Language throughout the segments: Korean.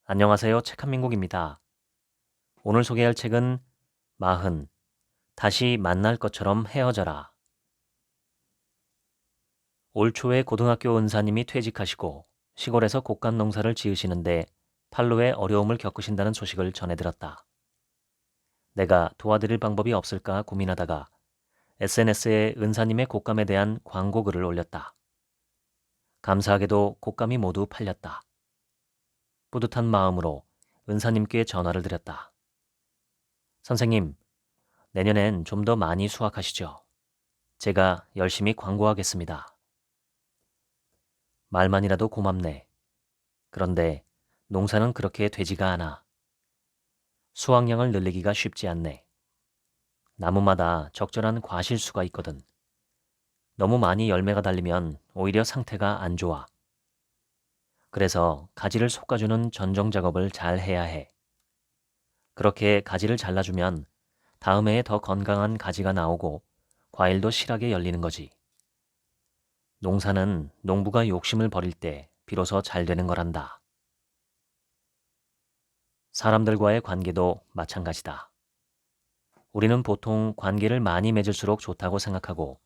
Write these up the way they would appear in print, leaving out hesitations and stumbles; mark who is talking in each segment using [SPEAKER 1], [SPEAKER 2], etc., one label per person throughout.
[SPEAKER 1] 안녕하세요. 책한민국입니다. 오늘 소개할 책은 마흔, 다시 만날 것처럼 헤어져라. 올 초에 고등학교 은사님이 퇴직하시고 시골에서 곡간 농사를 지으시는데 판로에 어려움을 겪으신다는 소식을 전해 들었다. 내가 도와드릴 방법이 없을까 고민하다가 SNS에 은사님의 곡감에 대한 광고 글을 올렸다. 감사하게도 곡감이 모두 팔렸다. 뿌듯한 마음으로 은사님께 전화를 드렸다. 선생님, 내년엔 좀 더 많이 수확하시죠. 제가 열심히 광고하겠습니다. 말만이라도 고맙네. 그런데 농사는 그렇게 되지가 않아. 수확량을 늘리기가 쉽지 않네. 나무마다 적절한 과실수가 있거든. 너무 많이 열매가 달리면 오히려 상태가 안 좋아. 그래서 가지를 솎아주는 전정 작업을 잘 해야 해. 그렇게 가지를 잘라주면 다음 해에 더 건강한 가지가 나오고 과일도 실하게 열리는 거지. 농사는 농부가 욕심을 버릴 때 비로소 잘 되는 거란다. 사람들과의 관계도 마찬가지다. 우리는 보통 관계를 많이 맺을수록 좋다고 생각하고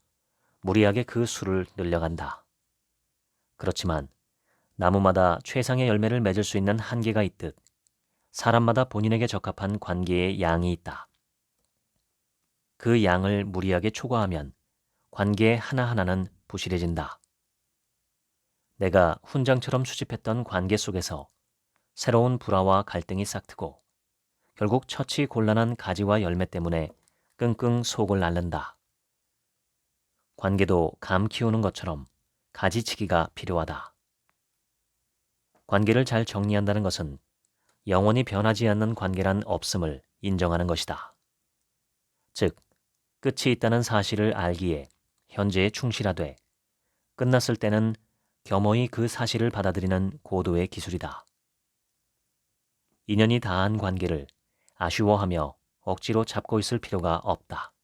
[SPEAKER 1] 무리하게 그 수를 늘려간다. 그렇지만 나무마다 최상의 열매를 맺을 수 있는 한계가 있듯 사람마다 본인에게 적합한 관계의 양이 있다. 그 양을 무리하게 초과하면 관계 하나하나는 부실해진다. 내가 훈장처럼 수집했던 관계 속에서 새로운 불화와 갈등이 싹트고 결국 처치 곤란한 가지와 열매 때문에 끙끙 속을 앓는다. 관계도 감 키우는 것처럼 가지치기가 필요하다. 관계를 잘 정리한다는 것은 영원히 변하지 않는 관계란 없음을 인정하는 것이다. 즉, 끝이 있다는 사실을 알기에 현재에 충실하되 끝났을 때는 겸허히 그 사실을 받아들이는 고도의 기술이다. 인연이 다한 관계를 아쉬워하며 억지로 잡고 있을 필요가 없다.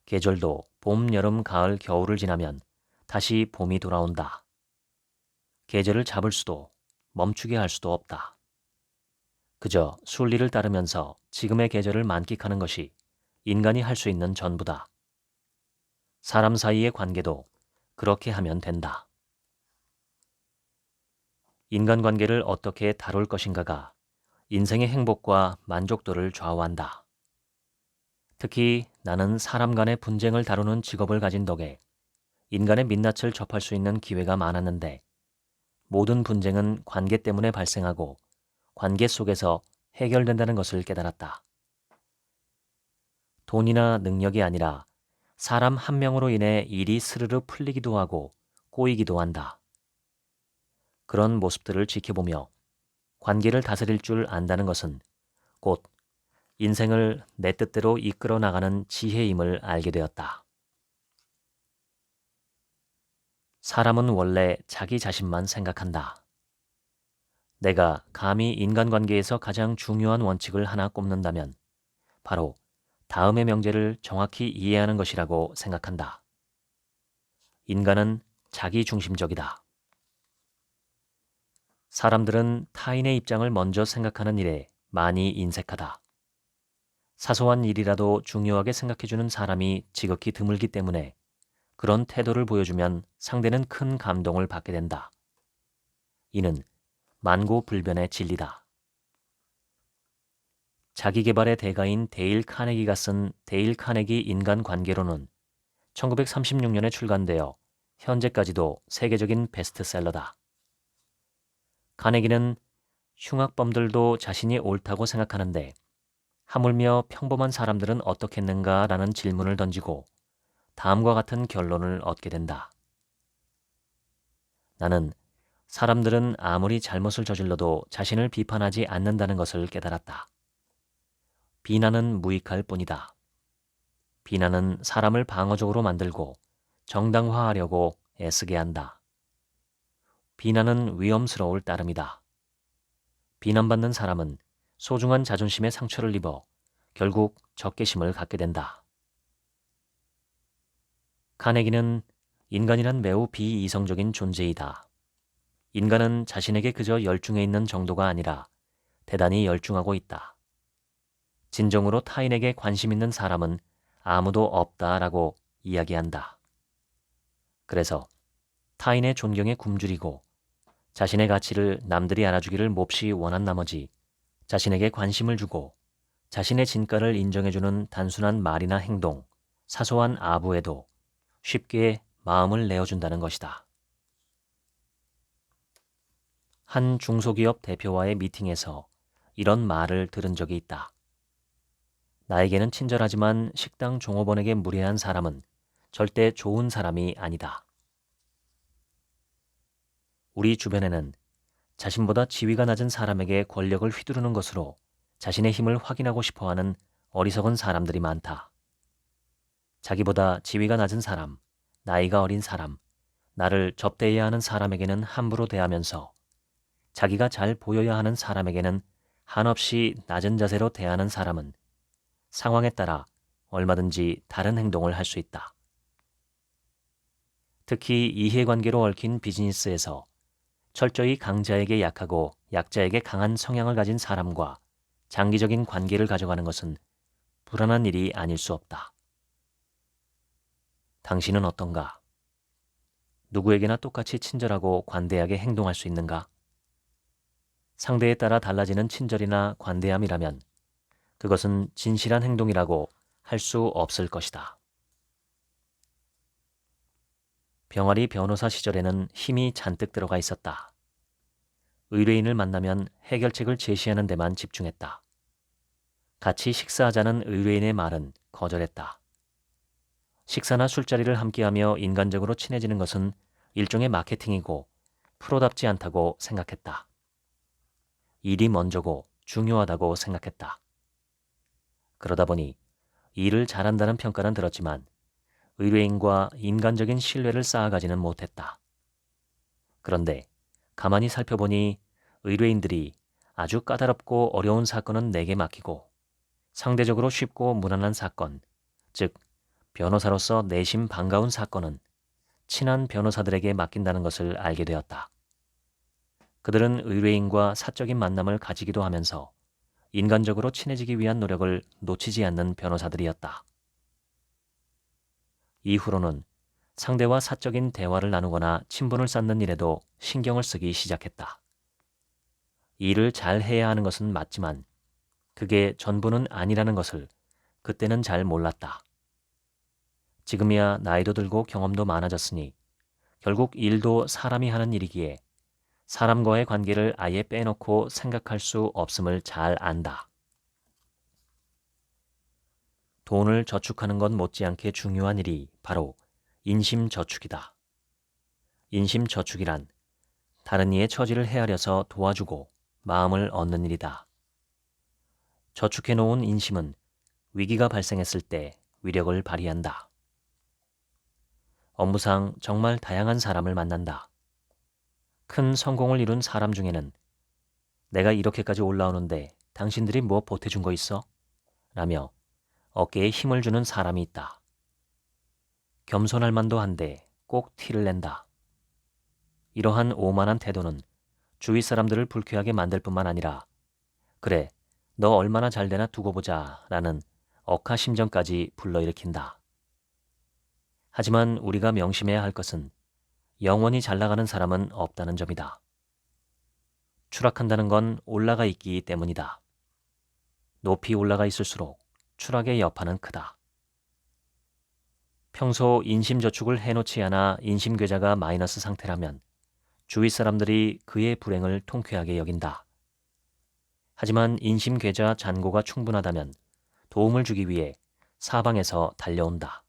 [SPEAKER 1] 계절도 봄, 여름, 가을, 겨울을 지나면 다시 봄이 돌아온다. 계절을 잡을 수도 멈추게 할 수도 없다. 그저 순리를 따르면서 지금의 계절을 만끽하는 것이 인간이 할 수 있는 전부다. 사람 사이의 관계도 그렇게 하면 된다. 인간관계를 어떻게 다룰 것인가가 인생의 행복과 만족도를 좌우한다. 특히 나는 사람 간의 분쟁을 다루는 직업을 가진 덕에 인간의 민낯을 접할 수 있는 기회가 많았는데 모든 분쟁은 관계 때문에 발생하고 관계 속에서 해결된다는 것을 깨달았다. 돈이나 능력이 아니라 사람 한 명으로 인해 일이 스르르 풀리기도 하고 꼬이기도 한다. 그런 모습들을 지켜보며 관계를 다스릴 줄 안다는 것은 곧 인생을 내 뜻대로 이끌어 나가는 지혜임을 알게 되었다. 사람은 원래 자기 자신만 생각한다. 내가 감히 인간관계에서 가장 중요한 원칙을 하나 꼽는다면 바로 다음의 명제를 정확히 이해하는 것이라고 생각한다. 인간은 자기중심적이다. 사람들은 타인의 입장을 먼저 생각하는 일에 많이 인색하다. 사소한 일이라도 중요하게 생각해주는 사람이 지극히 드물기 때문에 그런 태도를 보여주면 상대는 큰 감동을 받게 된다. 이는 만고불변의 진리다. 자기계발의 대가인 데일 카네기가 쓴 데일 카네기 인간관계론은 1936년에 출간되어 현재까지도 세계적인 베스트셀러다. 카네기는 흉악범들도 자신이 옳다고 생각하는데 하물며 평범한 사람들은 어떻겠는가라는 질문을 던지고 다음과 같은 결론을 얻게 된다. 나는 사람들은 아무리 잘못을 저질러도 자신을 비판하지 않는다는 것을 깨달았다. 비난은 무익할 뿐이다. 비난은 사람을 방어적으로 만들고 정당화하려고 애쓰게 한다. 비난은 위험스러울 따름이다. 비난받는 사람은 소중한 자존심에 상처를 입어 결국 적개심을 갖게 된다. 카네기는 인간이란 매우 비이성적인 존재이다. 인간은 자신에게 그저 열중해 있는 정도가 아니라 대단히 열중하고 있다. 진정으로 타인에게 관심 있는 사람은 아무도 없다라고 이야기한다. 그래서 타인의 존경에 굶주리고 자신의 가치를 남들이 알아주기를 몹시 원한 나머지 자신에게 관심을 주고 자신의 진가를 인정해주는 단순한 말이나 행동, 사소한 아부에도 쉽게 마음을 내어준다는 것이다. 한 중소기업 대표와의 미팅에서 이런 말을 들은 적이 있다. 나에게는 친절하지만 식당 종업원에게 무례한 사람은 절대 좋은 사람이 아니다. 우리 주변에는 자신보다 지위가 낮은 사람에게 권력을 휘두르는 것으로 자신의 힘을 확인하고 싶어하는 어리석은 사람들이 많다. 자기보다 지위가 낮은 사람, 나이가 어린 사람, 나를 접대해야 하는 사람에게는 함부로 대하면서 자기가 잘 보여야 하는 사람에게는 한없이 낮은 자세로 대하는 사람은 상황에 따라 얼마든지 다른 행동을 할 수 있다. 특히 이해관계로 얽힌 비즈니스에서 철저히 강자에게 약하고 약자에게 강한 성향을 가진 사람과 장기적인 관계를 가져가는 것은 불안한 일이 아닐 수 없다. 당신은 어떤가? 누구에게나 똑같이 친절하고 관대하게 행동할 수 있는가? 상대에 따라 달라지는 친절이나 관대함이라면 그것은 진실한 행동이라고 할 수 없을 것이다. 병아리 변호사 시절에는 힘이 잔뜩 들어가 있었다. 의뢰인을 만나면 해결책을 제시하는 데만 집중했다. 같이 식사하자는 의뢰인의 말은 거절했다. 식사나 술자리를 함께하며 인간적으로 친해지는 것은 일종의 마케팅이고 프로답지 않다고 생각했다. 일이 먼저고 중요하다고 생각했다. 그러다 보니 일을 잘한다는 평가는 들었지만 의뢰인과 인간적인 신뢰를 쌓아가지는 못했다. 그런데 가만히 살펴보니 의뢰인들이 아주 까다롭고 어려운 사건은 내게 맡기고 상대적으로 쉽고 무난한 사건, 즉 변호사로서 내심 반가운 사건은 친한 변호사들에게 맡긴다는 것을 알게 되었다. 그들은 의뢰인과 사적인 만남을 가지기도 하면서 인간적으로 친해지기 위한 노력을 놓치지 않는 변호사들이었다. 이후로는 상대와 사적인 대화를 나누거나 친분을 쌓는 일에도 신경을 쓰기 시작했다. 일을 잘 해야 하는 것은 맞지만 그게 전부는 아니라는 것을 그때는 잘 몰랐다. 지금이야 나이도 들고 경험도 많아졌으니 결국 일도 사람이 하는 일이기에 사람과의 관계를 아예 빼놓고 생각할 수 없음을 잘 안다. 돈을 저축하는 것 못지않게 중요한 일이 바로 인심저축이다. 인심저축이란 다른 이의 처지를 헤아려서 도와주고 마음을 얻는 일이다. 저축해놓은 인심은 위기가 발생했을 때 위력을 발휘한다. 업무상 정말 다양한 사람을 만난다. 큰 성공을 이룬 사람 중에는 내가 이렇게까지 올라오는데 당신들이 뭐 보태준 거 있어? 라며 어깨에 힘을 주는 사람이 있다. 겸손할 만도 한데 꼭 티를 낸다. 이러한 오만한 태도는 주위 사람들을 불쾌하게 만들 뿐만 아니라 그래, 너 얼마나 잘 되나 두고 보자 라는 억하심정까지 불러일으킨다. 하지만 우리가 명심해야 할 것은 영원히 잘 나가는 사람은 없다는 점이다. 추락한다는 건 올라가 있기 때문이다. 높이 올라가 있을수록 추락의 여파는 크다. 평소 인심저축을 해놓지 않아 인심괴자가 마이너스 상태라면 주위 사람들이 그의 불행을 통쾌하게 여긴다. 하지만 인심괴자 잔고가 충분하다면 도움을 주기 위해 사방에서 달려온다.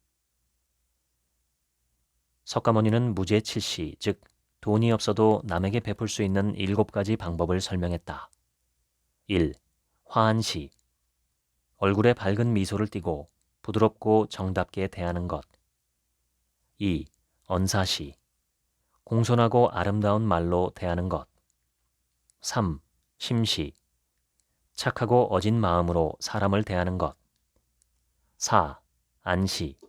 [SPEAKER 1] 석가모니는 무제칠시, 즉 돈이 없어도 남에게 베풀 수 있는 7가지 방법을 설명했다. 1. 화한시. 얼굴에 밝은 미소를 띠고 부드럽고 정답게 대하는 것. 2. 언사시. 공손하고 아름다운 말로 대하는 것. 3. 심시. 착하고 어진 마음으로 사람을 대하는 것. 4. 안시.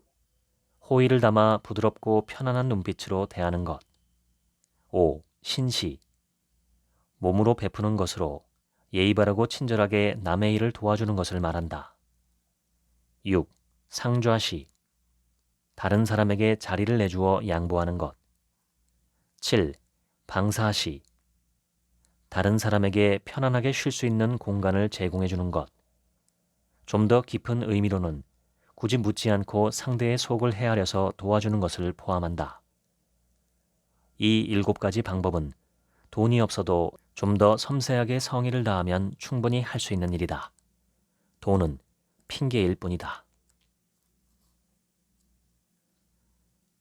[SPEAKER 1] 호의를 담아 부드럽고 편안한 눈빛으로 대하는 것. 5. 신시. 몸으로 베푸는 것으로 예의 바르고 친절하게 남의 일을 도와주는 것을 말한다. 6. 상좌시. 다른 사람에게 자리를 내주어 양보하는 것. 7. 방사시. 다른 사람에게 편안하게 쉴 수 있는 공간을 제공해 주는 것. 좀 더 깊은 의미로는 굳이 묻지 않고 상대의 속을 헤아려서 도와주는 것을 포함한다. 이 7가지 방법은 돈이 없어도 좀 더 섬세하게 성의를 다하면 충분히 할 수 있는 일이다. 돈은 핑계일 뿐이다.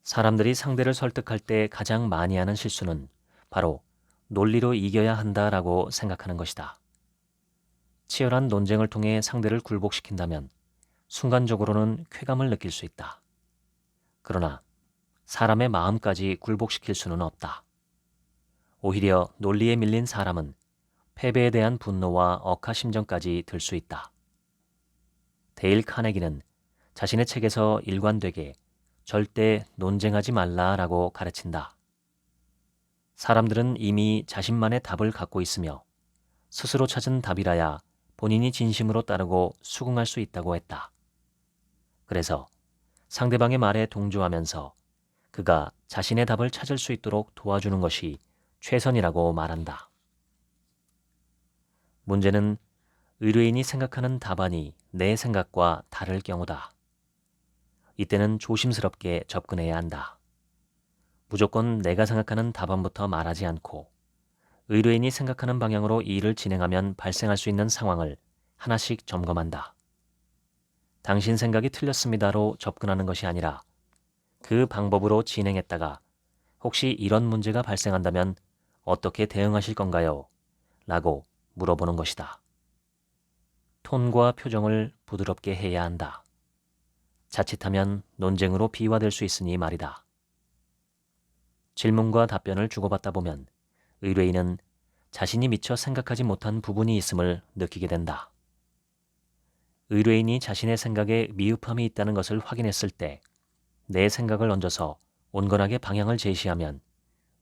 [SPEAKER 1] 사람들이 상대를 설득할 때 가장 많이 하는 실수는 바로 논리로 이겨야 한다라고 생각하는 것이다. 치열한 논쟁을 통해 상대를 굴복시킨다면 순간적으로는 쾌감을 느낄 수 있다. 그러나 사람의 마음까지 굴복시킬 수는 없다. 오히려 논리에 밀린 사람은 패배에 대한 분노와 억하심정까지 들 수 있다. 데일 카네기는 자신의 책에서 일관되게 절대 논쟁하지 말라라고 가르친다. 사람들은 이미 자신만의 답을 갖고 있으며 스스로 찾은 답이라야 본인이 진심으로 따르고 수긍할 수 있다고 했다. 그래서 상대방의 말에 동조하면서 그가 자신의 답을 찾을 수 있도록 도와주는 것이 최선이라고 말한다. 문제는 의뢰인이 생각하는 답안이 내 생각과 다를 경우다. 이때는 조심스럽게 접근해야 한다. 무조건 내가 생각하는 답안부터 말하지 않고 의뢰인이 생각하는 방향으로 일을 진행하면 발생할 수 있는 상황을 하나씩 점검한다. 당신 생각이 틀렸습니다로 접근하는 것이 아니라 그 방법으로 진행했다가 혹시 이런 문제가 발생한다면 어떻게 대응하실 건가요? 라고 물어보는 것이다. 톤과 표정을 부드럽게 해야 한다. 자칫하면 논쟁으로 비화될 수 있으니 말이다. 질문과 답변을 주고받다 보면 의뢰인은 자신이 미처 생각하지 못한 부분이 있음을 느끼게 된다. 의뢰인이 자신의 생각에 미흡함이 있다는 것을 확인했을 때 내 생각을 얹어서 온건하게 방향을 제시하면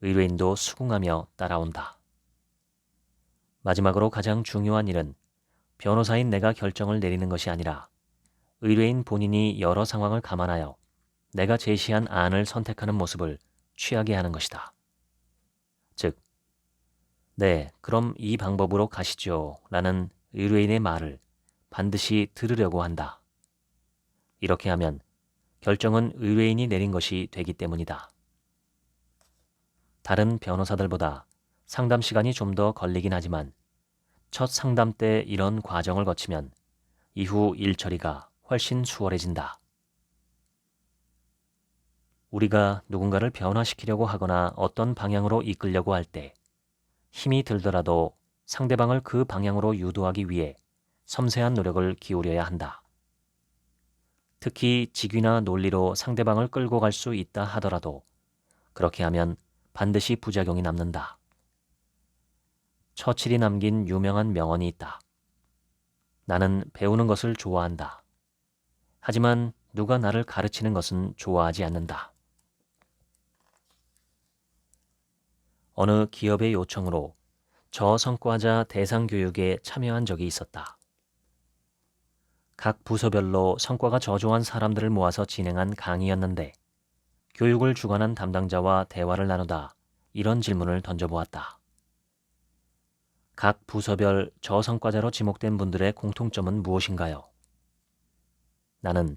[SPEAKER 1] 의뢰인도 수긍하며 따라온다. 마지막으로 가장 중요한 일은 변호사인 내가 결정을 내리는 것이 아니라 의뢰인 본인이 여러 상황을 감안하여 내가 제시한 안을 선택하는 모습을 취하게 하는 것이다. 즉, 네, 그럼 이 방법으로 가시죠 라는 의뢰인의 말을 반드시 들으려고 한다. 이렇게 하면 결정은 의뢰인이 내린 것이 되기 때문이다. 다른 변호사들보다 상담 시간이 좀 더 걸리긴 하지만 첫 상담 때 이런 과정을 거치면 이후 일 처리가 훨씬 수월해진다. 우리가 누군가를 변화시키려고 하거나 어떤 방향으로 이끌려고 할 때 힘이 들더라도 상대방을 그 방향으로 유도하기 위해 섬세한 노력을 기울여야 한다. 특히 직위나 논리로 상대방을 끌고 갈 수 있다 하더라도 그렇게 하면 반드시 부작용이 남는다. 처칠이 남긴 유명한 명언이 있다. 나는 배우는 것을 좋아한다. 하지만 누가 나를 가르치는 것은 좋아하지 않는다. 어느 기업의 요청으로 저성과자 대상 교육에 참여한 적이 있었다. 각 부서별로 성과가 저조한 사람들을 모아서 진행한 강의였는데 교육을 주관한 담당자와 대화를 나누다 이런 질문을 던져보았다. 각 부서별 저성과자로 지목된 분들의 공통점은 무엇인가요? 나는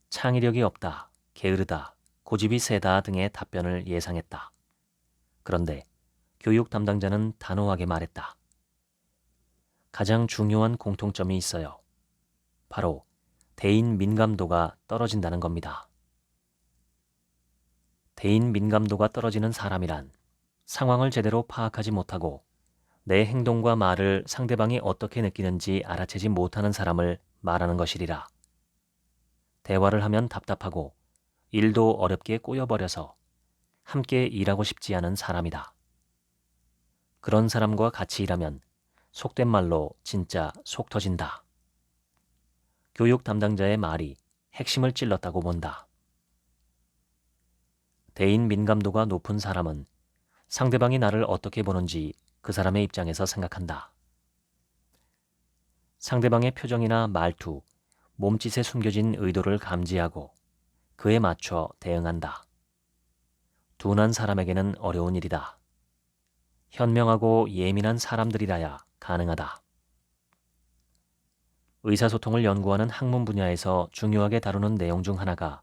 [SPEAKER 1] 창의력이 없다, 게으르다, 고집이 세다 등의 답변을 예상했다. 그런데 교육 담당자는 단호하게 말했다. 가장 중요한 공통점이 있어요. 바로 대인 민감도가 떨어진다는 겁니다. 대인 민감도가 떨어지는 사람이란 상황을 제대로 파악하지 못하고 내 행동과 말을 상대방이 어떻게 느끼는지 알아채지 못하는 사람을 말하는 것이리라. 대화를 하면 답답하고 일도 어렵게 꼬여버려서 함께 일하고 싶지 않은 사람이다. 그런 사람과 같이 일하면 속된 말로 진짜 속 터진다. 교육 담당자의 말이 핵심을 찔렀다고 본다. 대인 민감도가 높은 사람은 상대방이 나를 어떻게 보는지 그 사람의 입장에서 생각한다. 상대방의 표정이나 말투, 몸짓에 숨겨진 의도를 감지하고 그에 맞춰 대응한다. 둔한 사람에게는 어려운 일이다. 현명하고 예민한 사람들이라야 가능하다. 의사소통을 연구하는 학문 분야에서 중요하게 다루는 내용 중 하나가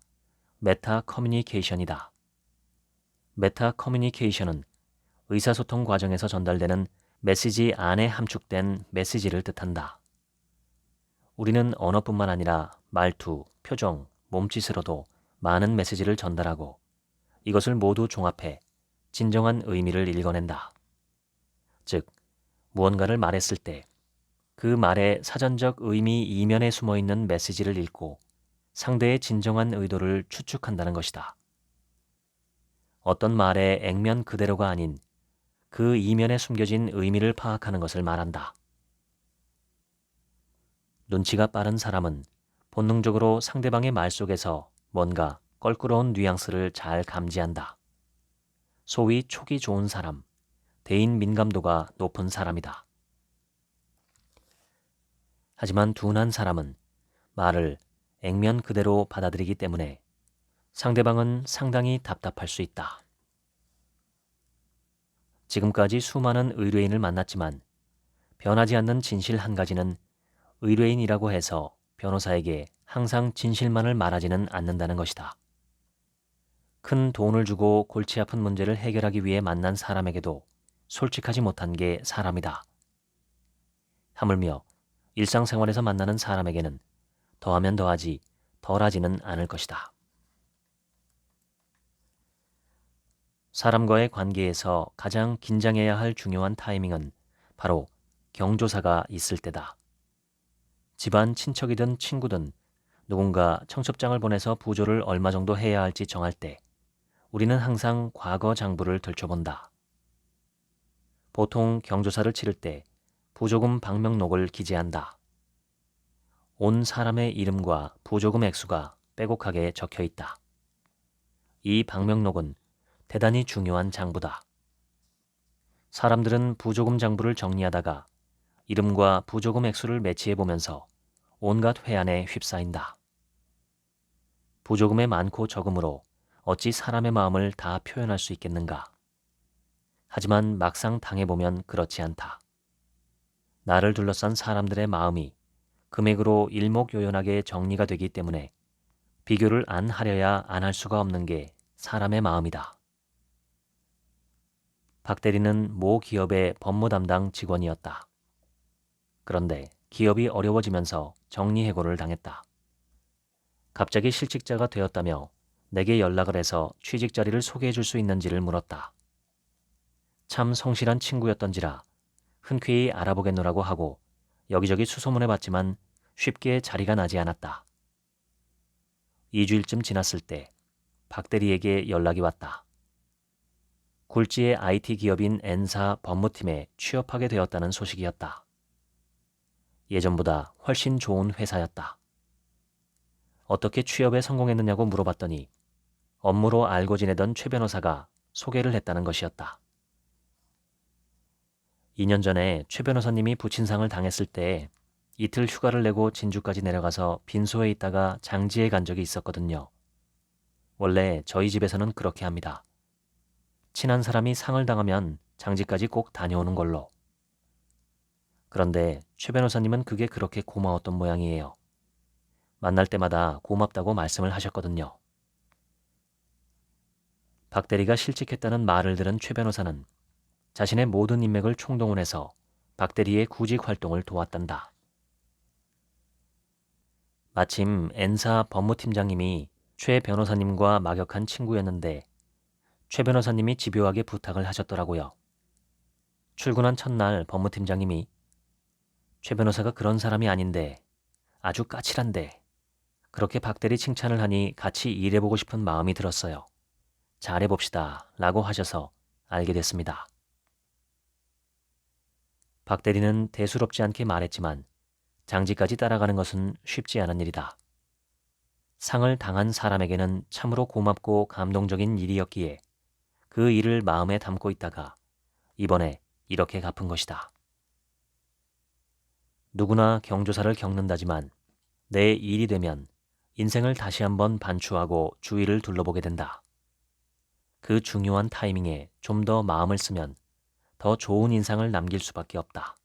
[SPEAKER 1] 메타 커뮤니케이션이다. 메타 커뮤니케이션은 의사소통 과정에서 전달되는 메시지 안에 함축된 메시지를 뜻한다. 우리는 언어뿐만 아니라 말투, 표정, 몸짓으로도 많은 메시지를 전달하고 이것을 모두 종합해 진정한 의미를 읽어낸다. 즉, 무언가를 말했을 때 그 말의 사전적 의미 이면에 숨어있는 메시지를 읽고 상대의 진정한 의도를 추측한다는 것이다. 어떤 말의 액면 그대로가 아닌 그 이면에 숨겨진 의미를 파악하는 것을 말한다. 눈치가 빠른 사람은 본능적으로 상대방의 말 속에서 뭔가 껄끄러운 뉘앙스를 잘 감지한다. 소위 촉이 좋은 사람, 대인 민감도가 높은 사람이다. 하지만 둔한 사람은 말을 액면 그대로 받아들이기 때문에 상대방은 상당히 답답할 수 있다. 지금까지 수많은 의뢰인을 만났지만 변하지 않는 진실 한 가지는 의뢰인이라고 해서 변호사에게 항상 진실만을 말하지는 않는다는 것이다. 큰 돈을 주고 골치 아픈 문제를 해결하기 위해 만난 사람에게도 솔직하지 못한 게 사람이다. 하물며 일상생활에서 만나는 사람에게는 더하면 더하지 덜하지는 않을 것이다. 사람과의 관계에서 가장 긴장해야 할 중요한 타이밍은 바로 경조사가 있을 때다. 집안 친척이든 친구든 누군가 청첩장을 보내서 부조를 얼마 정도 해야 할지 정할 때 우리는 항상 과거 장부를 들춰본다. 보통 경조사를 치를 때 부조금 방명록을 기재한다. 온 사람의 이름과 부조금 액수가 빼곡하게 적혀 있다. 이 방명록은 대단히 중요한 장부다. 사람들은 부조금 장부를 정리하다가 이름과 부조금 액수를 매치해보면서 온갖 회한에 휩싸인다. 부조금의 많고 적음으로 어찌 사람의 마음을 다 표현할 수 있겠는가? 하지만 막상 당해보면 그렇지 않다. 나를 둘러싼 사람들의 마음이 금액으로 일목요연하게 정리가 되기 때문에 비교를 안 하려야 안 할 수가 없는 게 사람의 마음이다. 박 대리는 모 기업의 법무 담당 직원이었다. 그런데 기업이 어려워지면서 정리해고를 당했다. 갑자기 실직자가 되었다며 내게 연락을 해서 취직 자리를 소개해 줄 수 있는지를 물었다. 참 성실한 친구였던지라 흔쾌히 알아보겠노라고 하고 여기저기 수소문해봤지만 쉽게 자리가 나지 않았다. 2주일쯤 지났을 때 박 대리에게 연락이 왔다. 굴지의 IT 기업인 N사 법무팀에 취업하게 되었다는 소식이었다. 예전보다 훨씬 좋은 회사였다. 어떻게 취업에 성공했느냐고 물어봤더니 업무로 알고 지내던 최 변호사가 소개를 했다는 것이었다. 2년 전에 최 변호사님이 부친상을 당했을 때 이틀 휴가를 내고 진주까지 내려가서 빈소에 있다가 장지에 간 적이 있었거든요. 원래 저희 집에서는 그렇게 합니다. 친한 사람이 상을 당하면 장지까지 꼭 다녀오는 걸로. 그런데 최 변호사님은 그게 그렇게 고마웠던 모양이에요. 만날 때마다 고맙다고 말씀을 하셨거든요. 박 대리가 실직했다는 말을 들은 최 변호사는 자신의 모든 인맥을 총동원해서 박 대리의 구직 활동을 도왔단다. 마침 N사 법무팀장님이 최 변호사님과 막역한 친구였는데 최 변호사님이 집요하게 부탁을 하셨더라고요. 출근한 첫날 법무팀장님이 최 변호사가 그런 사람이 아닌데 아주 까칠한데 그렇게 박 대리 칭찬을 하니 같이 일해보고 싶은 마음이 들었어요. 잘해봅시다 라고 하셔서 알게 됐습니다. 박 대리는 대수롭지 않게 말했지만 장지까지 따라가는 것은 쉽지 않은 일이다. 상을 당한 사람에게는 참으로 고맙고 감동적인 일이었기에 그 일을 마음에 담고 있다가 이번에 이렇게 갚은 것이다. 누구나 경조사를 겪는다지만 내 일이 되면 인생을 다시 한번 반추하고 주위를 둘러보게 된다. 그 중요한 타이밍에 좀 더 마음을 쓰면 더 좋은 인상을 남길 수밖에 없다.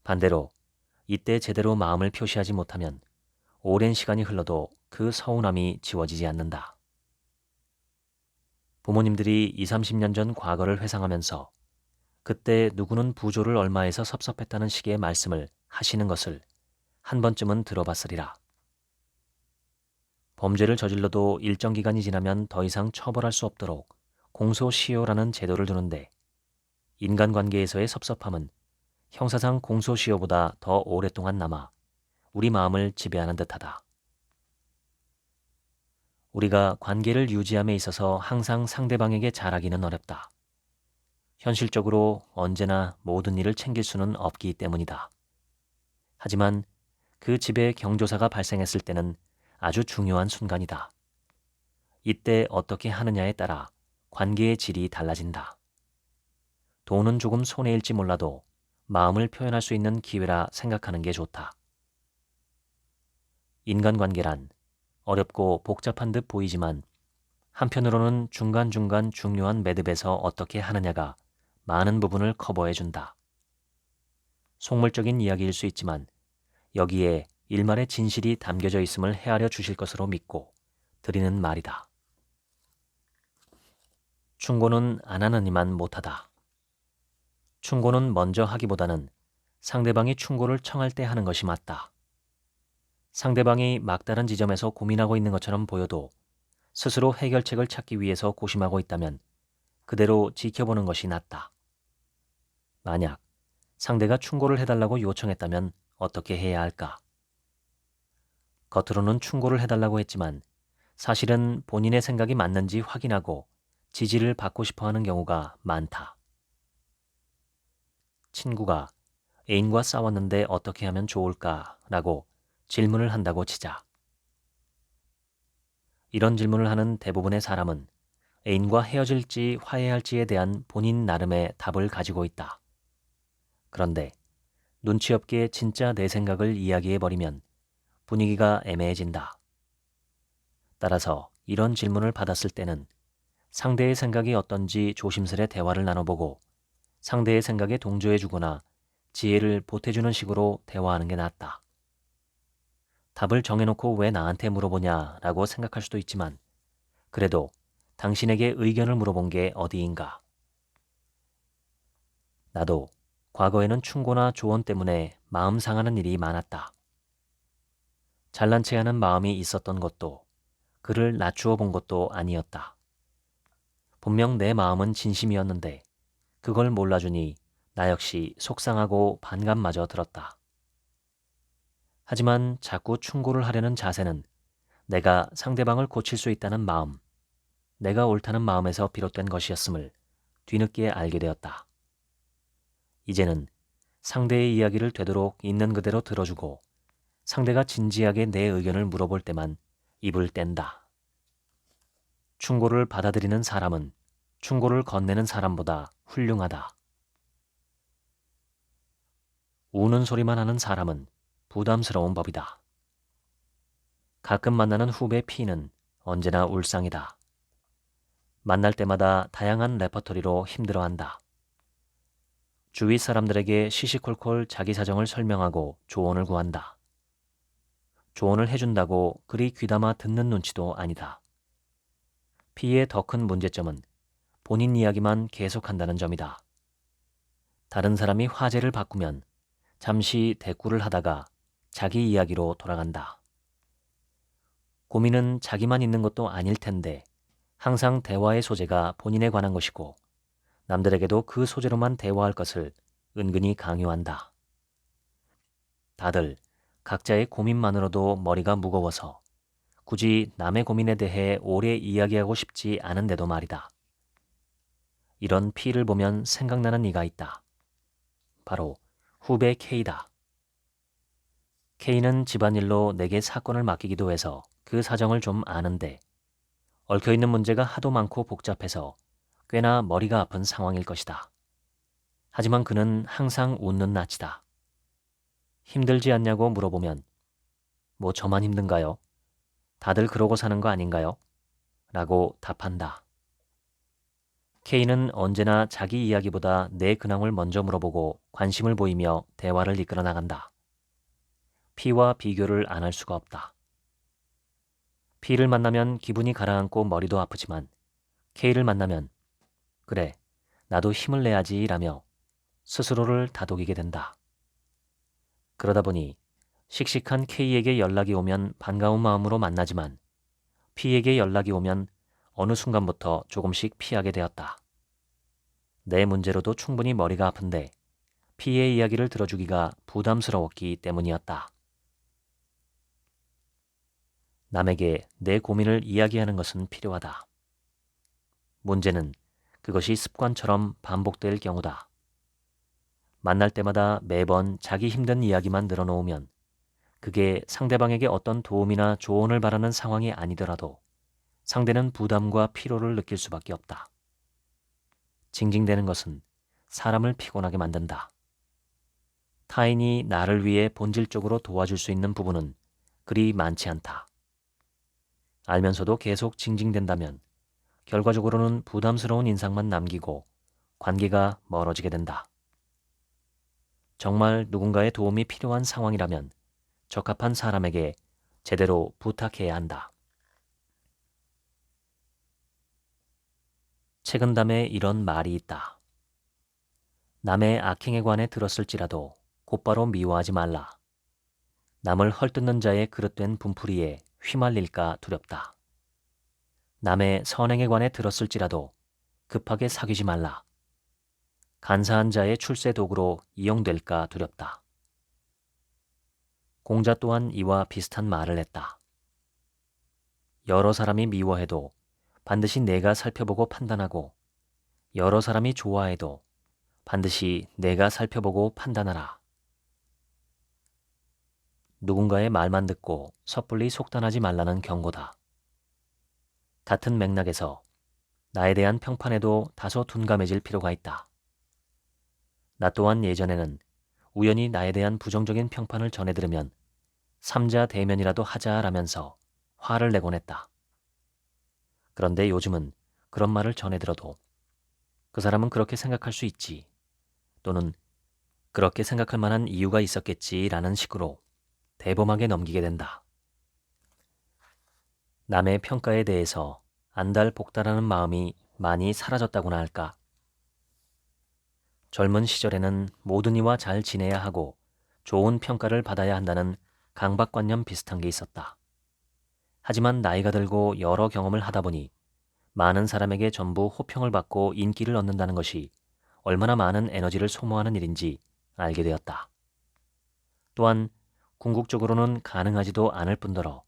[SPEAKER 1] 반대로 이때 제대로 마음을 표시하지 못하면 오랜 시간이 흘러도 그 서운함이 지워지지 않는다. 부모님들이 20, 30년 전 과거를 회상하면서 그때 누구는 부조를 얼마 해서 섭섭했다는 식의 말씀을 하시는 것을 한 번쯤은 들어봤으리라. 범죄를 저질러도 일정 기간이 지나면 더 이상 처벌할 수 없도록 공소시효라는 제도를 두는데 인간관계에서의 섭섭함은 형사상 공소시효보다 더 오랫동안 남아 우리 마음을 지배하는 듯하다. 우리가 관계를 유지함에 있어서 항상 상대방에게 잘하기는 어렵다. 현실적으로 언제나 모든 일을 챙길 수는 없기 때문이다. 하지만 그 집에 경조사가 발생했을 때는 아주 중요한 순간이다. 이때 어떻게 하느냐에 따라 관계의 질이 달라진다. 돈은 조금 손해일지 몰라도 마음을 표현할 수 있는 기회라 생각하는 게 좋다. 인간관계란 어렵고 복잡한 듯 보이지만 한편으로는 중간중간 중요한 매듭에서 어떻게 하느냐가 많은 부분을 커버해준다. 속물적인 이야기일 수 있지만 여기에 일말의 진실이 담겨져 있음을 헤아려 주실 것으로 믿고 드리는 말이다. 충고는 안 하느니만 못하다. 충고는 먼저 하기보다는 상대방이 충고를 청할 때 하는 것이 맞다. 상대방이 막다른 지점에서 고민하고 있는 것처럼 보여도 스스로 해결책을 찾기 위해서 고심하고 있다면 그대로 지켜보는 것이 낫다. 만약 상대가 충고를 해달라고 요청했다면 어떻게 해야 할까? 겉으로는 충고를 해달라고 했지만 사실은 본인의 생각이 맞는지 확인하고 지지를 받고 싶어 하는 경우가 많다. 친구가 애인과 싸웠는데 어떻게 하면 좋을까? 라고 질문을 한다고 치자. 이런 질문을 하는 대부분의 사람은 애인과 헤어질지 화해할지에 대한 본인 나름의 답을 가지고 있다. 그런데 눈치 없게 진짜 내 생각을 이야기해버리면 분위기가 애매해진다. 따라서 이런 질문을 받았을 때는 상대의 생각이 어떤지 조심스레 대화를 나눠보고 상대의 생각에 동조해주거나 지혜를 보태주는 식으로 대화하는 게 낫다. 답을 정해놓고 왜 나한테 물어보냐라고 생각할 수도 있지만 그래도 당신에게 의견을 물어본 게 어디인가. 나도 과거에는 충고나 조언 때문에 마음 상하는 일이 많았다. 잘난 체하는 마음이 있었던 것도 그를 낮추어 본 것도 아니었다. 분명 내 마음은 진심이었는데 그걸 몰라주니 나 역시 속상하고 반감마저 들었다. 하지만 자꾸 충고를 하려는 자세는 내가 상대방을 고칠 수 있다는 마음, 내가 옳다는 마음에서 비롯된 것이었음을 뒤늦게 알게 되었다. 이제는 상대의 이야기를 되도록 있는 그대로 들어주고 상대가 진지하게 내 의견을 물어볼 때만 입을 뗀다. 충고를 받아들이는 사람은 충고를 건네는 사람보다 훌륭하다. 우는 소리만 하는 사람은 부담스러운 법이다. 가끔 만나는 후배 P는 언제나 울상이다. 만날 때마다 다양한 레퍼토리로 힘들어한다. 주위 사람들에게 시시콜콜 자기 사정을 설명하고 조언을 구한다. 조언을 해준다고 그리 귀담아 듣는 눈치도 아니다. P의 더 큰 문제점은 본인 이야기만 계속한다는 점이다. 다른 사람이 화제를 바꾸면 잠시 대꾸를 하다가 자기 이야기로 돌아간다. 고민은 자기만 있는 것도 아닐 텐데 항상 대화의 소재가 본인에 관한 것이고 남들에게도 그 소재로만 대화할 것을 은근히 강요한다. 다들 각자의 고민만으로도 머리가 무거워서 굳이 남의 고민에 대해 오래 이야기하고 싶지 않은데도 말이다. 이런 P를 보면 생각나는 이가 있다. 바로 후배 K다. K는 집안일로 내게 사건을 맡기기도 해서 그 사정을 좀 아는데 얽혀있는 문제가 하도 많고 복잡해서 꽤나 머리가 아픈 상황일 것이다. 하지만 그는 항상 웃는 낯이다. 힘들지 않냐고 물어보면 뭐 저만 힘든가요? 다들 그러고 사는 거 아닌가요? 라고 답한다. K는 언제나 자기 이야기보다 내 근황을 먼저 물어보고 관심을 보이며 대화를 이끌어 나간다. P와 비교를 안 할 수가 없다. P를 만나면 기분이 가라앉고 머리도 아프지만 K를 만나면 그래, 나도 힘을 내야지 라며 스스로를 다독이게 된다. 그러다 보니 씩씩한 K에게 연락이 오면 반가운 마음으로 만나지만 P에게 연락이 오면 어느 순간부터 조금씩 피하게 되었다. 내 문제로도 충분히 머리가 아픈데 P의 이야기를 들어주기가 부담스러웠기 때문이었다. 남에게 내 고민을 이야기하는 것은 필요하다. 문제는 그것이 습관처럼 반복될 경우다. 만날 때마다 매번 자기 힘든 이야기만 늘어놓으면 그게 상대방에게 어떤 도움이나 조언을 바라는 상황이 아니더라도 상대는 부담과 피로를 느낄 수밖에 없다. 징징대는 것은 사람을 피곤하게 만든다. 타인이 나를 위해 본질적으로 도와줄 수 있는 부분은 그리 많지 않다. 알면서도 계속 징징댄다면 결과적으로는 부담스러운 인상만 남기고 관계가 멀어지게 된다. 정말 누군가의 도움이 필요한 상황이라면 적합한 사람에게 제대로 부탁해야 한다. 책은담에 이런 말이 있다. 남의 악행에 관해 들었을지라도 곧바로 미워하지 말라. 남을 헐뜯는 자의 그릇된 분풀이에 휘말릴까 두렵다. 남의 선행에 관해 들었을지라도 급하게 사귀지 말라. 간사한 자의 출세 도구로 이용될까 두렵다. 공자 또한 이와 비슷한 말을 했다. 여러 사람이 미워해도 반드시 내가 살펴보고 판단하고 여러 사람이 좋아해도 반드시 내가 살펴보고 판단하라. 누군가의 말만 듣고 섣불리 속단하지 말라는 경고다. 같은 맥락에서 나에 대한 평판에도 다소 둔감해질 필요가 있다. 나 또한 예전에는 우연히 나에 대한 부정적인 평판을 전해 들으면 삼자 대면이라도 하자라면서 화를 내곤 했다. 그런데 요즘은 그런 말을 전해 들어도 그 사람은 그렇게 생각할 수 있지 또는 그렇게 생각할 만한 이유가 있었겠지라는 식으로 대범하게 넘기게 된다. 남의 평가에 대해서 안달복달하는 마음이 많이 사라졌다고나 할까. 젊은 시절에는 모든 이와 잘 지내야 하고 좋은 평가를 받아야 한다는 강박관념 비슷한 게 있었다. 하지만 나이가 들고 여러 경험을 하다 보니 많은 사람에게 전부 호평을 받고 인기를 얻는다는 것이 얼마나 많은 에너지를 소모하는 일인지 알게 되었다. 또한 궁극적으로는 가능하지도 않을 뿐더러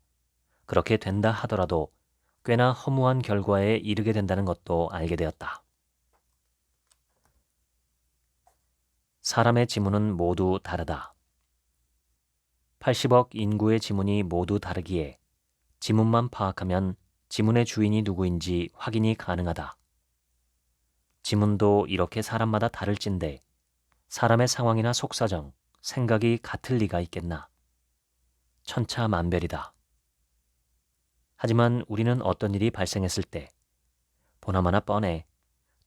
[SPEAKER 1] 그렇게 된다 하더라도 꽤나 허무한 결과에 이르게 된다는 것도 알게 되었다. 사람의 지문은 모두 다르다. 80억 인구의 지문이 모두 다르기에 지문만 파악하면 지문의 주인이 누구인지 확인이 가능하다. 지문도 이렇게 사람마다 다를진데 사람의 상황이나 속사정, 생각이 같을 리가 있겠나. 천차만별이다. 하지만 우리는 어떤 일이 발생했을 때 보나마나 뻔해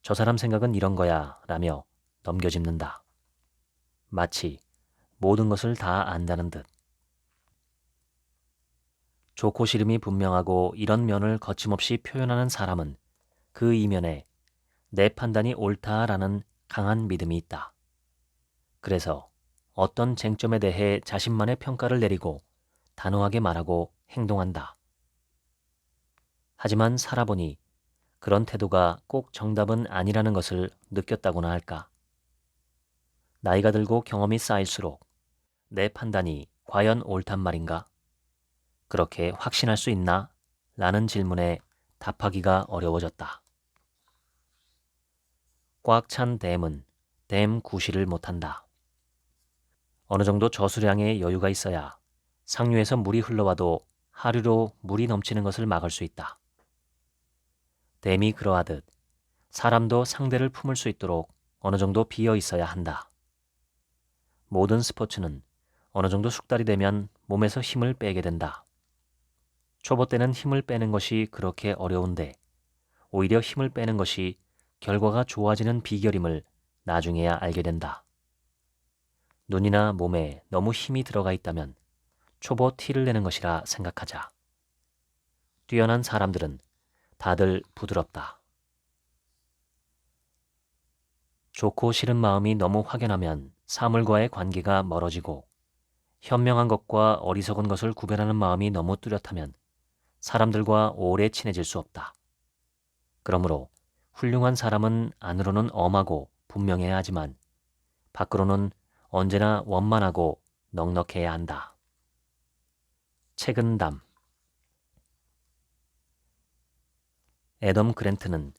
[SPEAKER 1] 저 사람 생각은 이런 거야 라며 넘겨짚는다. 마치 모든 것을 다 안다는 듯. 좋고 싫음이 분명하고 이런 면을 거침없이 표현하는 사람은 그 이면에 내 판단이 옳다라는 강한 믿음이 있다. 그래서 어떤 쟁점에 대해 자신만의 평가를 내리고 단호하게 말하고 행동한다. 하지만 살아보니 그런 태도가 꼭 정답은 아니라는 것을 느꼈다고나 할까. 나이가 들고 경험이 쌓일수록 내 판단이 과연 옳단 말인가? 그렇게 확신할 수 있나? 라는 질문에 답하기가 어려워졌다. 꽉 찬 댐은 댐 구실을 못한다. 어느 정도 저수량의 여유가 있어야 상류에서 물이 흘러와도 하류로 물이 넘치는 것을 막을 수 있다. 댐이 그러하듯 사람도 상대를 품을 수 있도록 어느 정도 비어 있어야 한다. 모든 스포츠는 어느 정도 숙달이 되면 몸에서 힘을 빼게 된다. 초보 때는 힘을 빼는 것이 그렇게 어려운데 오히려 힘을 빼는 것이 결과가 좋아지는 비결임을 나중에야 알게 된다. 눈이나 몸에 너무 힘이 들어가 있다면 초보 티를 내는 것이라 생각하자. 뛰어난 사람들은 다들 부드럽다. 좋고 싫은 마음이 너무 확연하면 사물과의 관계가 멀어지고 현명한 것과 어리석은 것을 구별하는 마음이 너무 뚜렷하면 사람들과 오래 친해질 수 없다. 그러므로 훌륭한 사람은 안으로는 엄하고 분명해야 하지만 밖으로는 언제나 원만하고 넉넉해야 한다. 책은담. 애덤 그랜트는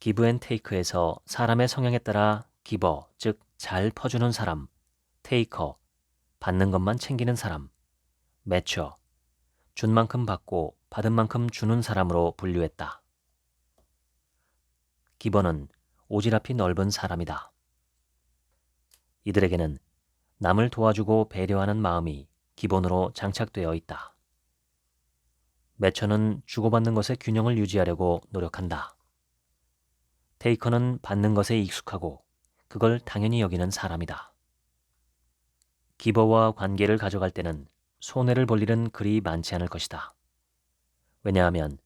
[SPEAKER 1] 기브앤테이크에서 사람의 성향에 따라 기버, 즉 잘 퍼주는 사람, 테이커, 받는 것만 챙기는 사람, 매처, 준 만큼 받고 받은 만큼 주는 사람으로 분류했다. 기버는 오지랖이 넓은 사람이다. 이들에게는 남을 도와주고 배려하는 마음이 기본으로 장착되어 있다. 매처는 주고받는 것의 균형을 유지하려고 노력한다. 테이커는 받는 것에 익숙하고 그걸 당연히 여기는 사람이다. 기버와 관계를 가져갈 때는 손해를 볼 일은 그리 많지 않을 것이다. 왜냐하면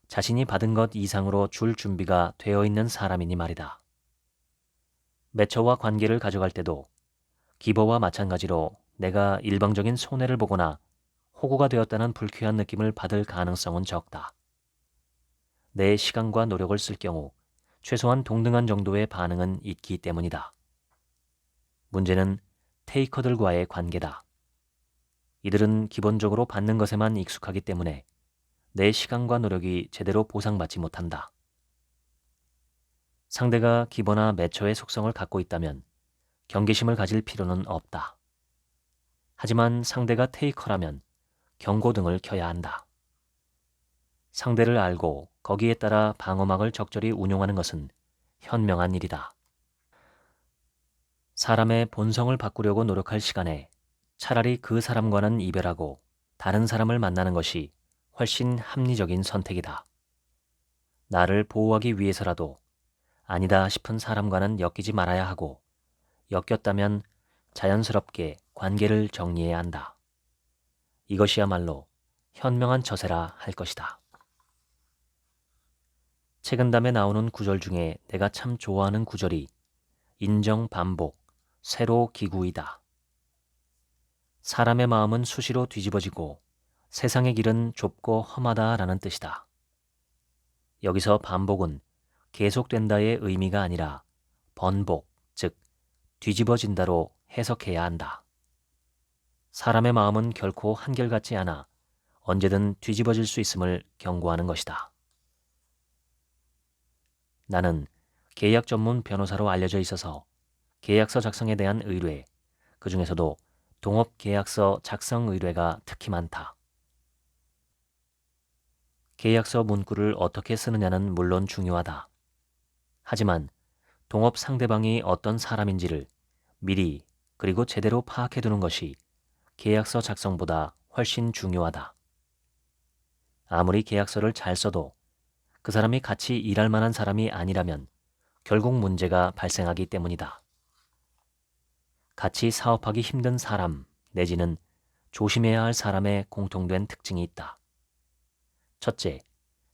[SPEAKER 1] 자신이 받은 것 이상으로 줄 준비가 되어 있는 사람이니 말이다. 매처와 관계를 가져갈 때도 기버와 마찬가지로 내가 일방적인 손해를 보거나 호구가 되었다는 불쾌한 느낌을 받을 가능성은 적다. 내 시간과 노력을 쓸 경우 최소한 동등한 정도의 반응은 있기 때문이다. 문제는 테이커들과의 관계다. 이들은 기본적으로 받는 것에만 익숙하기 때문에 내 시간과 노력이 제대로 보상받지 못한다. 상대가 기버나 매처의 속성을 갖고 있다면 경계심을 가질 필요는 없다. 하지만 상대가 테이커라면 경고등을 켜야 한다. 상대를 알고 거기에 따라 방어막을 적절히 운용하는 것은 현명한 일이다. 사람의 본성을 바꾸려고 노력할 시간에 차라리 그 사람과는 이별하고 다른 사람을 만나는 것이 훨씬 합리적인 선택이다. 나를 보호하기 위해서라도 아니다 싶은 사람과는 엮이지 말아야 하고 엮였다면 자연스럽게 관계를 정리해야 한다. 이것이야말로 현명한 처세라 할 것이다. 책은담에 나오는 구절 중에 내가 참 좋아하는 구절이 인정 반복, 새로 기구이다. 사람의 마음은 수시로 뒤집어지고 세상의 길은 좁고 험하다라는 뜻이다. 여기서 반복은 계속된다의 의미가 아니라 번복, 즉 뒤집어진다로 해석해야 한다. 사람의 마음은 결코 한결같지 않아 언제든 뒤집어질 수 있음을 경고하는 것이다. 나는 계약 전문 변호사로 알려져 있어서 계약서 작성에 대한 의뢰, 그 중에서도 동업계약서 작성 의뢰가 특히 많다. 계약서 문구를 어떻게 쓰느냐는 물론 중요하다. 하지만 동업 상대방이 어떤 사람인지를 미리 그리고 제대로 파악해두는 것이 계약서 작성보다 훨씬 중요하다. 아무리 계약서를 잘 써도 그 사람이 같이 일할 만한 사람이 아니라면 결국 문제가 발생하기 때문이다. 같이 사업하기 힘든 사람 내지는 조심해야 할 사람의 공통된 특징이 있다. 첫째,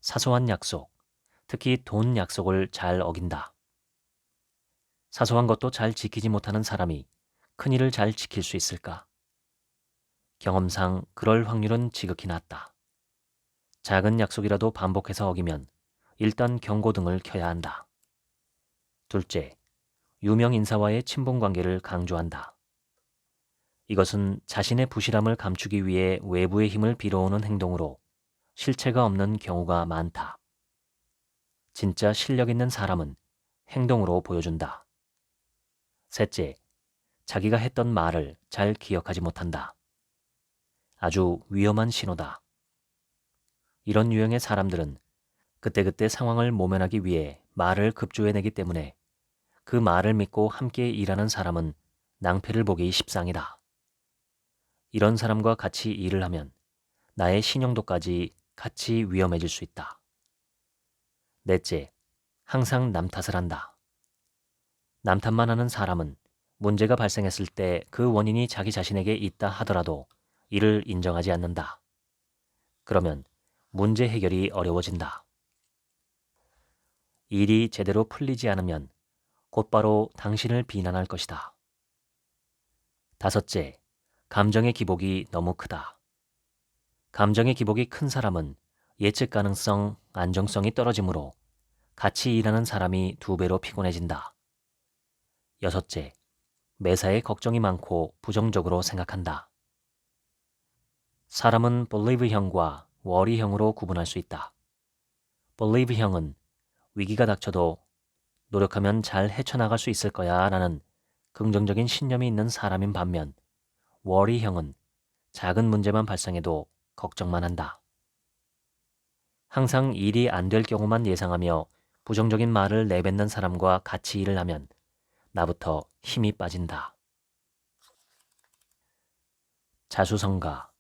[SPEAKER 1] 사소한 약속, 특히 돈 약속을 잘 어긴다. 사소한 것도 잘 지키지 못하는 사람이 큰일을 잘 지킬 수 있을까? 경험상 그럴 확률은 지극히 낮다. 작은 약속이라도 반복해서 어기면 일단 경고등을 켜야 한다. 둘째, 유명 인사와의 친분 관계를 강조한다. 이것은 자신의 부실함을 감추기 위해 외부의 힘을 빌어오는 행동으로 실체가 없는 경우가 많다. 진짜 실력 있는 사람은 행동으로 보여준다. 셋째, 자기가 했던 말을 잘 기억하지 못한다. 아주 위험한 신호다. 이런 유형의 사람들은 그때그때 상황을 모면하기 위해 말을 급조해내기 때문에 그 말을 믿고 함께 일하는 사람은 낭패를 보기 십상이다. 이런 사람과 같이 일을 하면 나의 신용도까지 같이 위험해질 수 있다. 넷째, 항상 남 탓을 한다. 남 탓만 하는 사람은 문제가 발생했을 때 그 원인이 자기 자신에게 있다 하더라도 이를 인정하지 않는다. 그러면 문제 해결이 어려워진다. 일이 제대로 풀리지 않으면 곧바로 당신을 비난할 것이다. 다섯째, 감정의 기복이 너무 크다. 감정의 기복이 큰 사람은 예측 가능성, 안정성이 떨어지므로 같이 일하는 사람이 2배로 피곤해진다. 여섯째, 매사에 걱정이 많고 부정적으로 생각한다. 사람은 believe형과 worry형으로 구분할 수 있다. believe형은 위기가 닥쳐도 노력하면 잘 헤쳐나갈 수 있을 거야 라는 긍정적인 신념이 있는 사람인 반면 worry형은 작은 문제만 발생해도 걱정만 한다. 항상 일이 안 될 경우만 예상하며 부정적인 말을 내뱉는 사람과 같이 일을 하면 나부터 힘이 빠진다. 자수성가.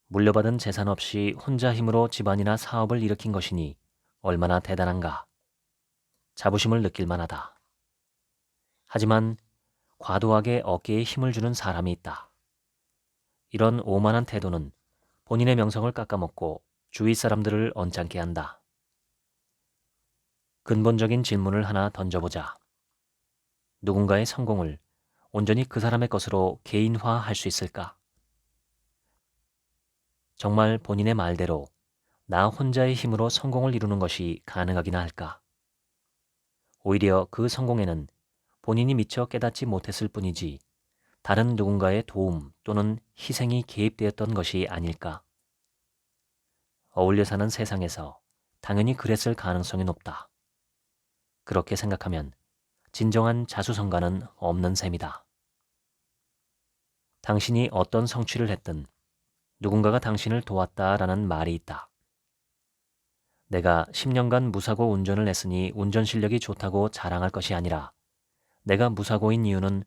[SPEAKER 1] 물려받은 재산 없이 혼자 힘으로 집안이나 사업을 일으킨 것이니 얼마나 대단한가. 자부심을 느낄 만하다. 하지만 과도하게 어깨에 힘을 주는 사람이 있다. 이런 오만한 태도는 본인의 명성을 깎아먹고 주위 사람들을 언짢게 한다. 근본적인 질문을 하나 던져보자. 누군가의 성공을 온전히 그 사람의 것으로 개인화할 수 있을까? 정말 본인의 말대로 나 혼자의 힘으로 성공을 이루는 것이 가능하기나 할까? 오히려 그 성공에는 본인이 미처 깨닫지 못했을 뿐이지 다른 누군가의 도움 또는 희생이 개입되었던 것이 아닐까? 어울려 사는 세상에서 당연히 그랬을 가능성이 높다. 그렇게 생각하면 진정한 자수성가는 없는 셈이다. 당신이 어떤 성취를 했든 누군가가 당신을 도왔다라는 말이 있다. 내가 10년간 무사고 운전을 했으니 운전 실력이 좋다고 자랑할 것이 아니라 내가 무사고인 이유는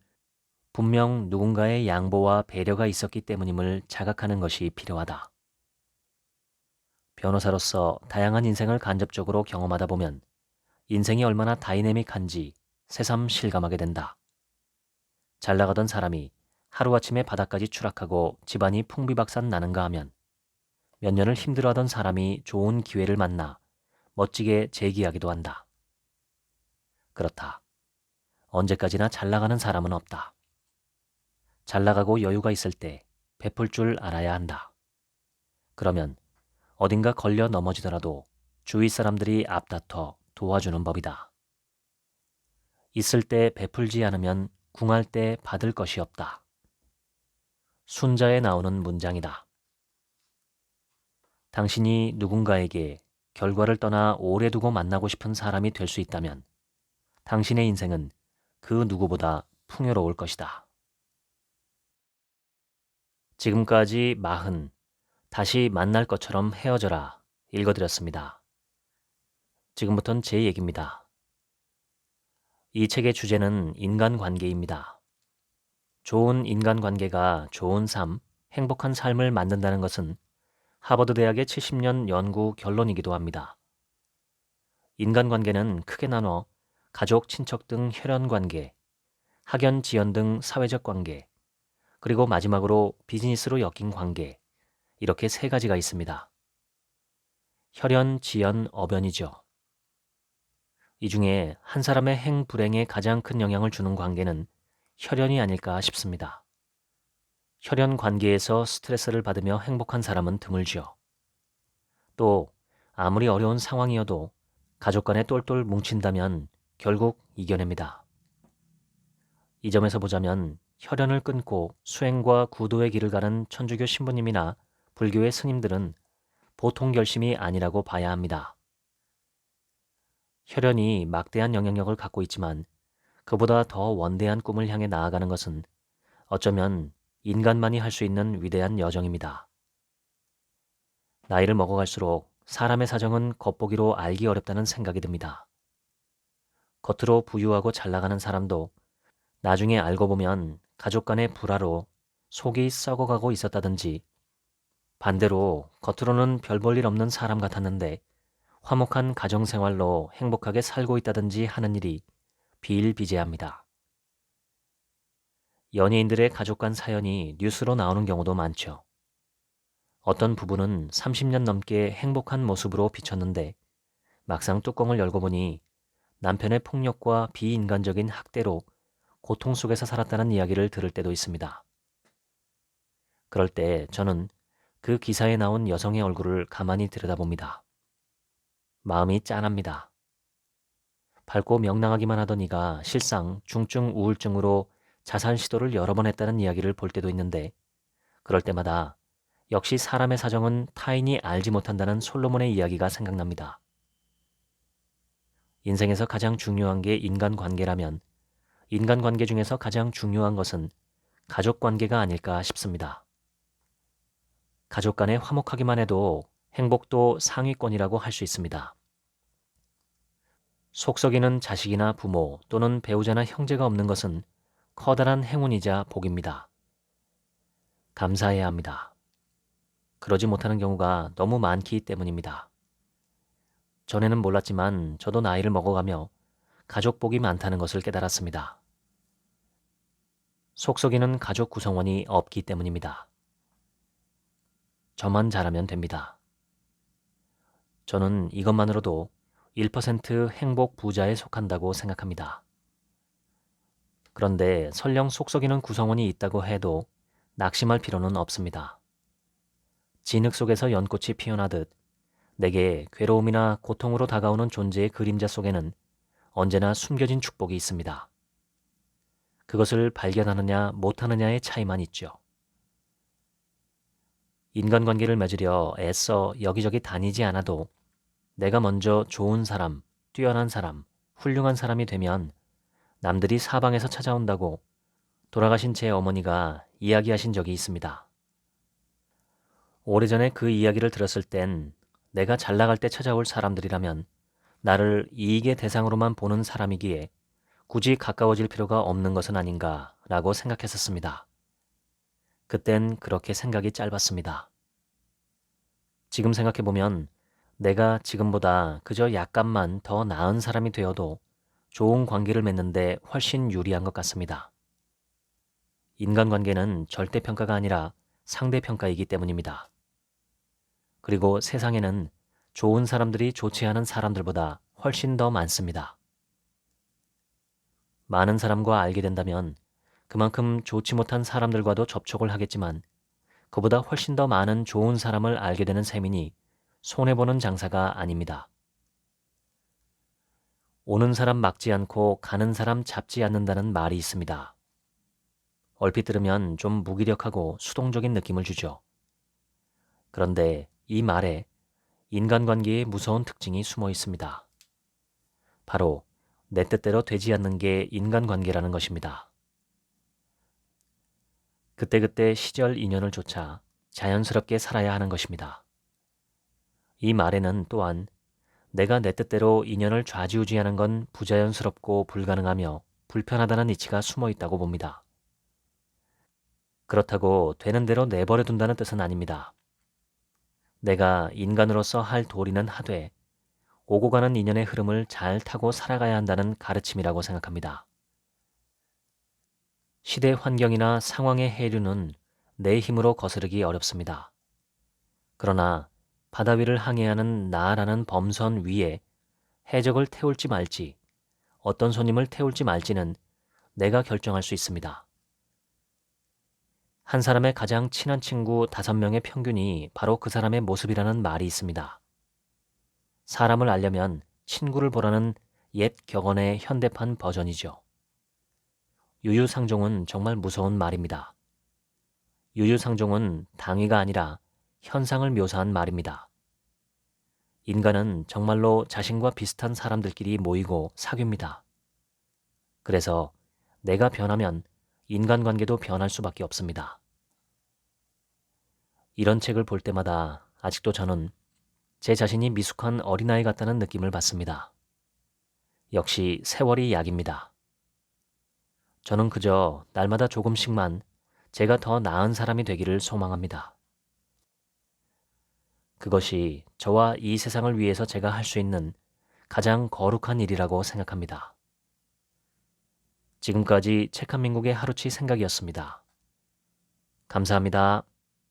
[SPEAKER 1] 분명 누군가의 양보와 배려가 있었기 때문임을 자각하는 것이 필요하다. 변호사로서 다양한 인생을 간접적으로 경험하다 보면 인생이 얼마나 다이내믹한지 새삼 실감하게 된다. 잘 나가던 사람이 하루아침에 바닥까지 추락하고 집안이 풍비박산 나는가 하면 몇 년을 힘들어하던 사람이 좋은 기회를 만나 멋지게 재기하기도 한다. 그렇다. 언제까지나 잘 나가는 사람은 없다. 잘 나가고 여유가 있을 때 베풀 줄 알아야 한다. 그러면 어딘가 걸려 넘어지더라도 주위 사람들이 앞다퉈 도와주는 법이다. 있을 때 베풀지 않으면 궁할 때 받을 것이 없다. 순자에 나오는 문장이다. 당신이 누군가에게 결과를 떠나 오래 두고 만나고 싶은 사람이 될 수 있다면 당신의 인생은 그 누구보다 풍요로울 것이다. 지금까지 40, 다시 만날 것처럼 헤어져라 읽어드렸습니다. 지금부턴 제 얘기입니다. 이 책의 주제는 인간관계입니다. 좋은 인간관계가 좋은 삶, 행복한 삶을 만든다는 것은 하버드 대학의 70년 연구 결론이기도 합니다. 인간관계는 크게 나눠 가족, 친척 등 혈연관계, 학연, 지연 등 사회적 관계, 그리고 마지막으로 비즈니스로 엮인 관계, 이렇게 3가지가 있습니다. 혈연, 지연, 어변이죠. 이 중에 한 사람의 행, 불행에 가장 큰 영향을 주는 관계는 혈연이 아닐까 싶습니다. 혈연 관계에서 스트레스를 받으며 행복한 사람은 드물죠. 또 아무리 어려운 상황이어도 가족 간에 똘똘 뭉친다면 결국 이겨냅니다. 이 점에서 보자면 혈연을 끊고 수행과 구도의 길을 가는 천주교 신부님이나 불교의 스님들은 보통 결심이 아니라고 봐야 합니다. 혈연이 막대한 영향력을 갖고 있지만 그보다 더 원대한 꿈을 향해 나아가는 것은 어쩌면 인간만이 할 수 있는 위대한 여정입니다. 나이를 먹어갈수록 사람의 사정은 겉보기로 알기 어렵다는 생각이 듭니다. 겉으로 부유하고 잘 나가는 사람도 나중에 알고 보면 가족 간의 불화로 속이 썩어가고 있었다든지, 반대로 겉으로는 별 볼 일 없는 사람 같았는데 화목한 가정생활로 행복하게 살고 있다든지 하는 일이 비일비재합니다. 연예인들의 가족 간 사연이 뉴스로 나오는 경우도 많죠. 어떤 부부는 30년 넘게 행복한 모습으로 비쳤는데 막상 뚜껑을 열고 보니 남편의 폭력과 비인간적인 학대로 고통 속에서 살았다는 이야기를 들을 때도 있습니다. 그럴 때 저는 그 기사에 나온 여성의 얼굴을 가만히 들여다봅니다. 마음이 짠합니다. 밝고 명랑하기만 하던 이가 실상 중증 우울증으로 자살 시도를 여러 번 했다는 이야기를 볼 때도 있는데, 그럴 때마다 역시 사람의 사정은 타인이 알지 못한다는 솔로몬의 이야기가 생각납니다. 인생에서 가장 중요한 게 인간관계라면 인간관계 중에서 가장 중요한 것은 가족관계가 아닐까 싶습니다. 가족 간에 화목하기만 해도 행복도 상위권이라고 할 수 있습니다. 속 썩이는 자식이나 부모 또는 배우자나 형제가 없는 것은 커다란 행운이자 복입니다. 감사해야 합니다. 그러지 못하는 경우가 너무 많기 때문입니다. 전에는 몰랐지만 저도 나이를 먹어가며 가족 복이 많다는 것을 깨달았습니다. 속 썩이는 가족 구성원이 없기 때문입니다. 저만 잘하면 됩니다. 저는 이것만으로도 1% 행복 부자에 속한다고 생각합니다. 그런데 설령 속 썩이는 구성원이 있다고 해도 낙심할 필요는 없습니다. 진흙 속에서 연꽃이 피어나듯 내게 괴로움이나 고통으로 다가오는 존재의 그림자 속에는 언제나 숨겨진 축복이 있습니다. 그것을 발견하느냐 못하느냐의 차이만 있죠. 인간관계를 맺으려 애써 여기저기 다니지 않아도 내가 먼저 좋은 사람, 뛰어난 사람, 훌륭한 사람이 되면 남들이 사방에서 찾아온다고 돌아가신 제 어머니가 이야기하신 적이 있습니다. 오래전에 그 이야기를 들었을 땐 내가 잘 나갈 때 찾아올 사람들이라면 나를 이익의 대상으로만 보는 사람이기에 굳이 가까워질 필요가 없는 것은 아닌가라고 생각했었습니다. 그땐 그렇게 생각이 짧았습니다. 지금 생각해보면 내가 지금보다 그저 약간만 더 나은 사람이 되어도 좋은 관계를 맺는데 훨씬 유리한 것 같습니다. 인간관계는 절대평가가 아니라 상대평가이기 때문입니다. 그리고 세상에는 좋은 사람들이 좋지 않은 사람들보다 훨씬 더 많습니다. 많은 사람과 알게 된다면 그만큼 좋지 못한 사람들과도 접촉을 하겠지만 그보다 훨씬 더 많은 좋은 사람을 알게 되는 셈이니 손해보는 장사가 아닙니다. 오는 사람 막지 않고 가는 사람 잡지 않는다는 말이 있습니다. 얼핏 들으면 좀 무기력하고 수동적인 느낌을 주죠. 그런데 이 말에 인간관계의 무서운 특징이 숨어 있습니다. 바로 내 뜻대로 되지 않는 게 인간관계라는 것입니다. 그때그때 시절 인연을 쫓아 자연스럽게 살아야 하는 것입니다. 이 말에는 또한 내가 내 뜻대로 인연을 좌지우지하는 건 부자연스럽고 불가능하며 불편하다는 이치가 숨어 있다고 봅니다. 그렇다고 되는 대로 내버려 둔다는 뜻은 아닙니다. 내가 인간으로서 할 도리는 하되 오고 가는 인연의 흐름을 잘 타고 살아가야 한다는 가르침이라고 생각합니다. 시대 환경이나 상황의 해류는 내 힘으로 거스르기 어렵습니다. 그러나 바다 위를 항해하는 나라는 범선 위에 해적을 태울지 말지, 어떤 손님을 태울지 말지는 내가 결정할 수 있습니다. 한 사람의 가장 친한 친구 5명의 평균이 바로 그 사람의 모습이라는 말이 있습니다. 사람을 알려면 친구를 보라는 옛 격언의 현대판 버전이죠. 유유상종은 정말 무서운 말입니다. 유유상종은 당위가 아니라 현상을 묘사한 말입니다. 인간은 정말로 자신과 비슷한 사람들끼리 모이고 사귀입니다. 그래서 내가 변하면 인간관계도 변할 수밖에 없습니다. 이런 책을 볼 때마다 아직도 저는 제 자신이 미숙한 어린아이 같다는 느낌을 받습니다. 역시 세월이 약입니다. 저는 그저 날마다 조금씩만 제가 더 나은 사람이 되기를 소망합니다. 그것이 저와 이 세상을 위해서 제가 할 수 있는 가장 거룩한 일이라고 생각합니다. 지금까지 책 한 민국의 하루치 생각이었습니다. 감사합니다.